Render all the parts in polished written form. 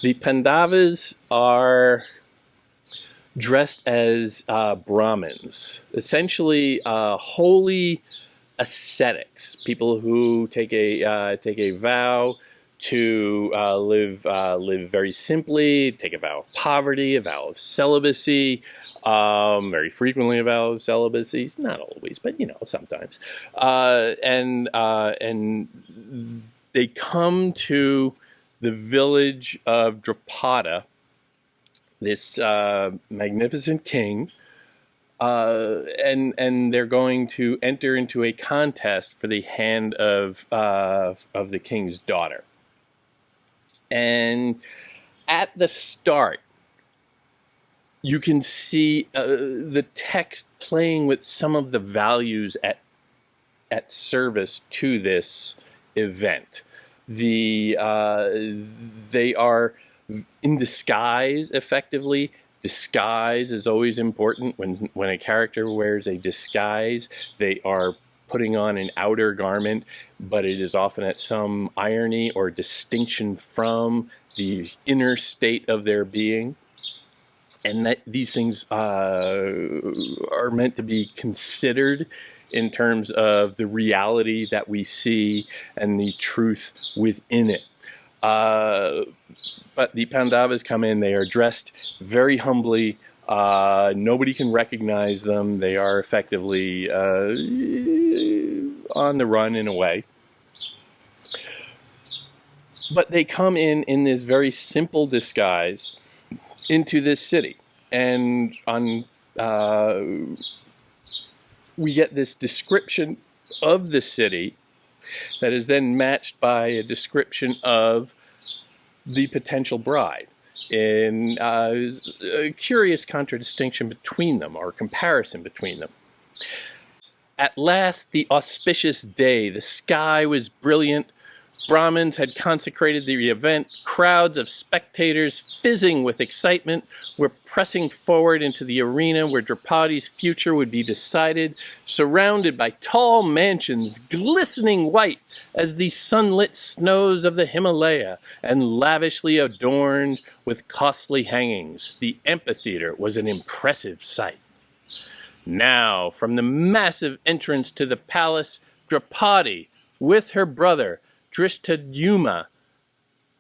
The Pandavas are dressed as Brahmins, essentially holy ascetics, people who take a vow to live very simply, take a vow of poverty, a vow of celibacy, very frequently a vow of celibacy, not always, but sometimes, and they come to the village of Draupadi, this magnificent king, and they're going to enter into a contest for the hand of the king's daughter. And at the start, you can see the text playing with some of the values at service to this event. They are in disguise, effectively. Disguise is always important. When a character wears a disguise, they are putting on an outer garment, but it is often at some irony or distinction from the inner state of their being. And that these things are meant to be considered in terms of the reality that we see and the truth within it. But the Pandavas come in, they are dressed very humbly. Nobody can recognize them. They are effectively on the run in a way. But they come in this very simple disguise into this city. And we get this description of the city that is then matched by a description of the potential bride, in a curious contradistinction between them, or comparison between them. At last, the auspicious day. The sky was brilliant. Brahmins had consecrated the event. Crowds of spectators, fizzing with excitement, were pressing forward into the arena where Draupadi's future would be decided, surrounded by tall mansions, glistening white as the sunlit snows of the Himalaya, and lavishly adorned with costly hangings. The amphitheater was an impressive sight. Now, from the massive entrance to the palace, Draupadi, with her brother, Drishtadyumna,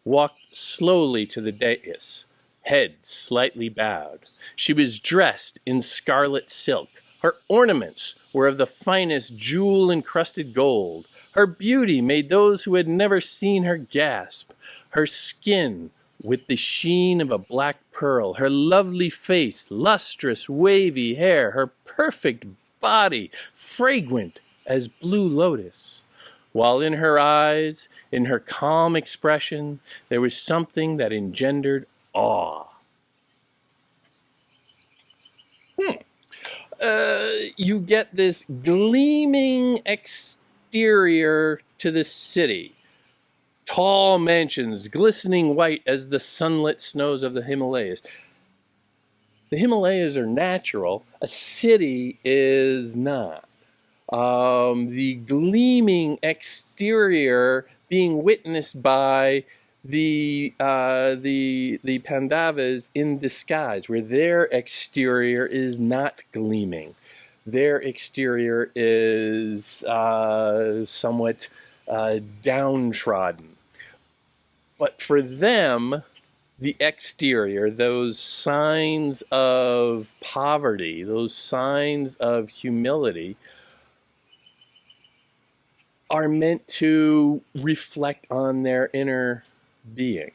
walked slowly to the dais, head slightly bowed. She was dressed in scarlet silk. Her ornaments were of the finest jewel-encrusted gold. Her beauty made those who had never seen her gasp. Her skin, with the sheen of a black pearl, her lovely face, lustrous, wavy hair, her perfect body, fragrant as blue lotus. While in her eyes, in her calm expression, there was something that engendered awe. You get this gleaming exterior to the city. Tall mansions, glistening white as the sunlit snows of the Himalayas. The Himalayas are natural. A city is not. The gleaming exterior being witnessed by the Pandavas in disguise, where their exterior is not gleaming. Their exterior is somewhat downtrodden. But for them, the exterior, those signs of poverty, those signs of humility, are meant to reflect on their inner being.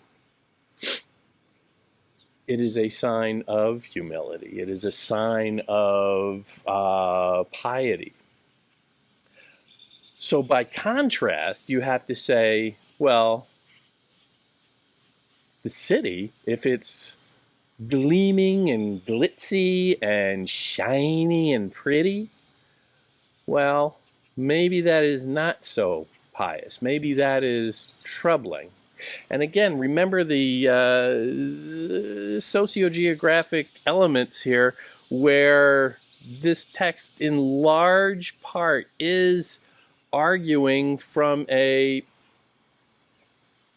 It is a sign of humility. It is a sign of piety. So by contrast, you have to say, well, the city, if it's gleaming and glitzy and shiny and pretty, well, maybe that is not so pious. Maybe that is troubling. And again, remember the sociogeographic elements here, where this text in large part is arguing from a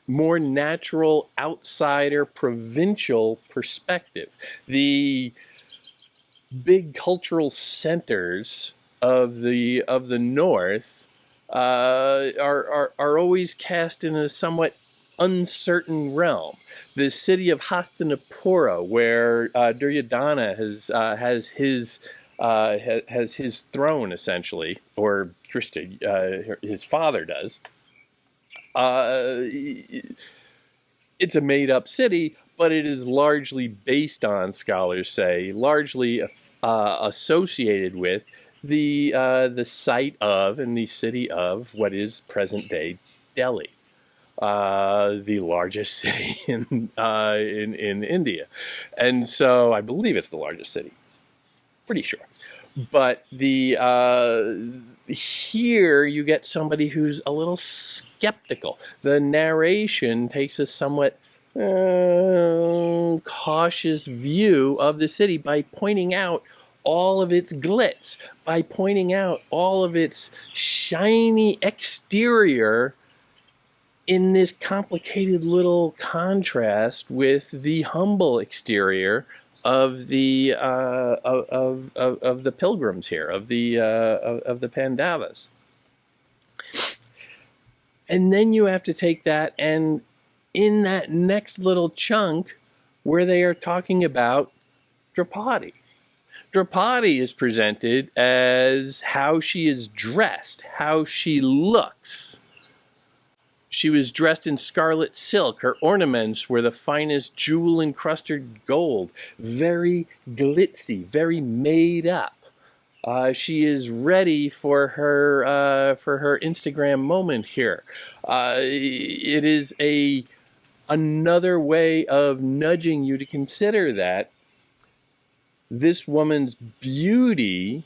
more natural, outsider, provincial perspective. The big cultural centers of the North are always cast in a somewhat uncertain realm. The city of Hastinapura, where Duryodhana has his throne essentially, or Drishta, his father does. It's a made-up city, but it is largely based on, scholars say, largely associated with the site of and the city of what is present-day Delhi, the largest city in India, and so I believe it's the largest city. Pretty sure. But here you get somebody who's a little skeptical. The narration takes a somewhat cautious view of the city by pointing out all of its glitz, by pointing out all of its shiny exterior in this complicated little contrast with the humble exterior of the pilgrims here, of the Pandavas. And then you have to take that, and in that next little chunk where they are talking about Draupadi. Draupadi is presented as how she is dressed, how she looks. She was dressed in scarlet silk. Her ornaments were the finest jewel-encrusted gold, very glitzy, very made up. She is ready for her Instagram moment here. It is another way of nudging you to consider that this woman's beauty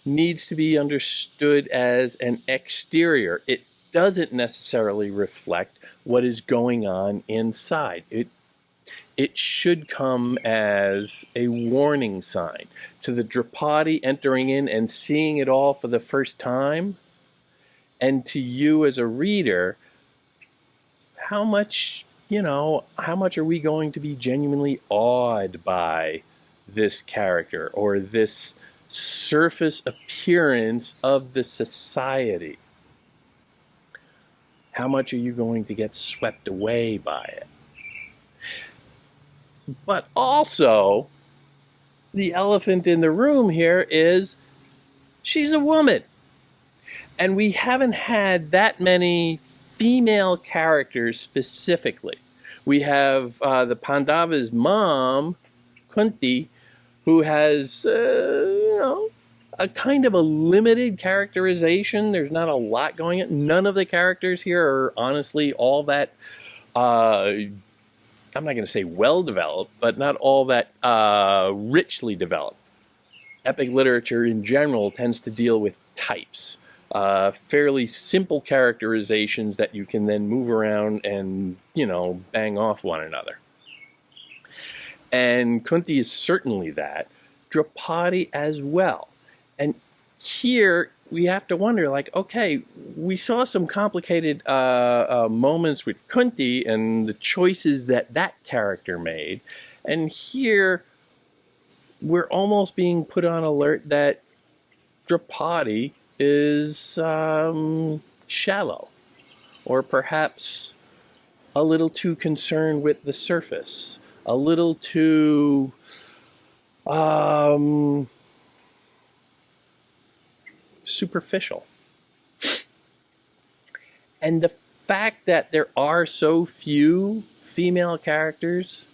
needs to be understood as an exterior. It doesn't necessarily reflect what is going on inside. It should come as a warning sign to the Draupadi entering in and seeing it all for the first time, and to you as a reader, how much are we going to be genuinely awed by this character or this surface appearance of the society? How much are you going to get swept away by it? But also, the elephant in the room here is she's a woman. And we haven't had that many female characters specifically. We have the Pandava's mom, Kunti, who has, a kind of a limited characterization. There's not a lot going on. None of the characters here are honestly all that, I'm not going to say well-developed, but not all that richly developed. Epic literature in general tends to deal with types, fairly simple characterizations that you can then move around and, bang off one another. And Kunti is certainly that. Draupadi as well. And here we have to wonder, okay, we saw some complicated moments with Kunti and the choices that character made. And here we're almost being put on alert that Draupadi is shallow, or perhaps a little too concerned with the surface, a little too superficial. And the fact that there are so few female characters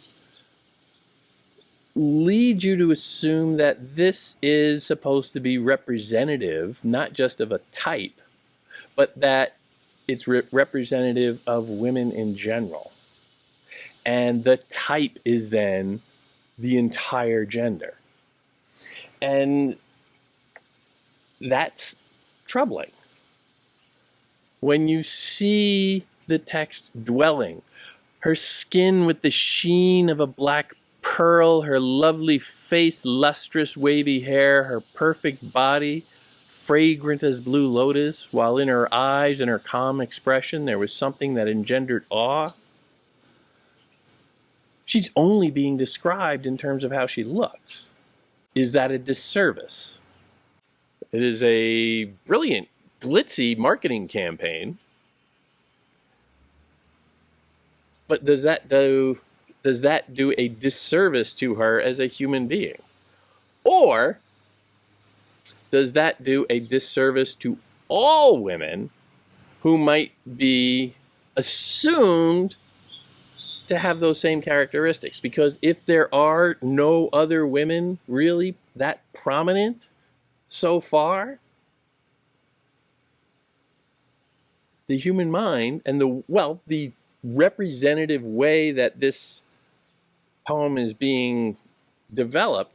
leads you to assume that this is supposed to be representative, not just of a type, but that it's representative of women in general. And the type is then the entire gender. And that's troubling. When you see the text dwelling, her skin with the sheen of a black pearl, her lovely face, lustrous wavy hair, her perfect body, fragrant as blue lotus, while in her eyes and her calm expression there was something that engendered awe. She's only being described in terms of how she looks. Is that a disservice? It is a brilliant, glitzy marketing campaign. But does that do a disservice to her as a human being? Or does that do a disservice to all women who might be assumed to have those same characteristics? Because if there are no other women really that prominent so far, the human mind and the representative way that this poem is being developed,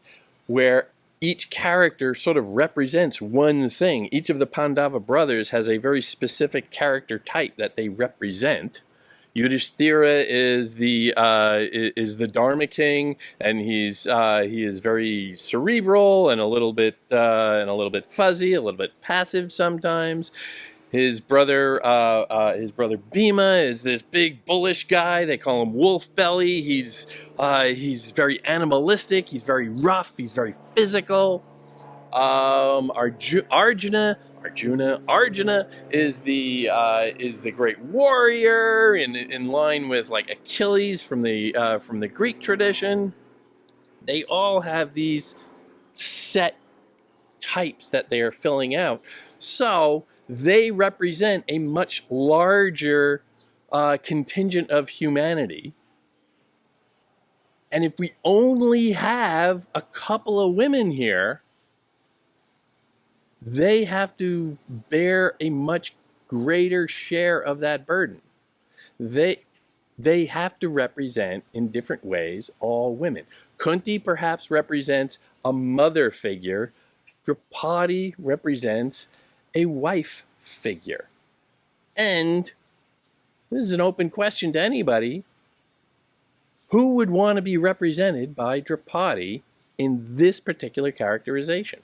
where each character sort of represents one thing. Each of the Pandava brothers has a very specific character type that they represent. Yudhishthira is the Dharma king, and he is very cerebral and a little bit fuzzy, a little bit passive sometimes. His brother Bhima is this big bullish guy. They call him Wolf Belly. He's very animalistic. He's very rough. He's very physical. Arjuna is the great warrior in line with like Achilles from the Greek tradition. They all have these set types that they are filling out, so they represent a much larger contingent of humanity. And if we only have a couple of women here, they have to bear a much greater share of that burden. They have to represent in different ways all women. Kunti perhaps represents a mother figure. Draupadi represents a wife figure. And this is an open question to anybody. Who would want to be represented by Draupadi in this particular characterization?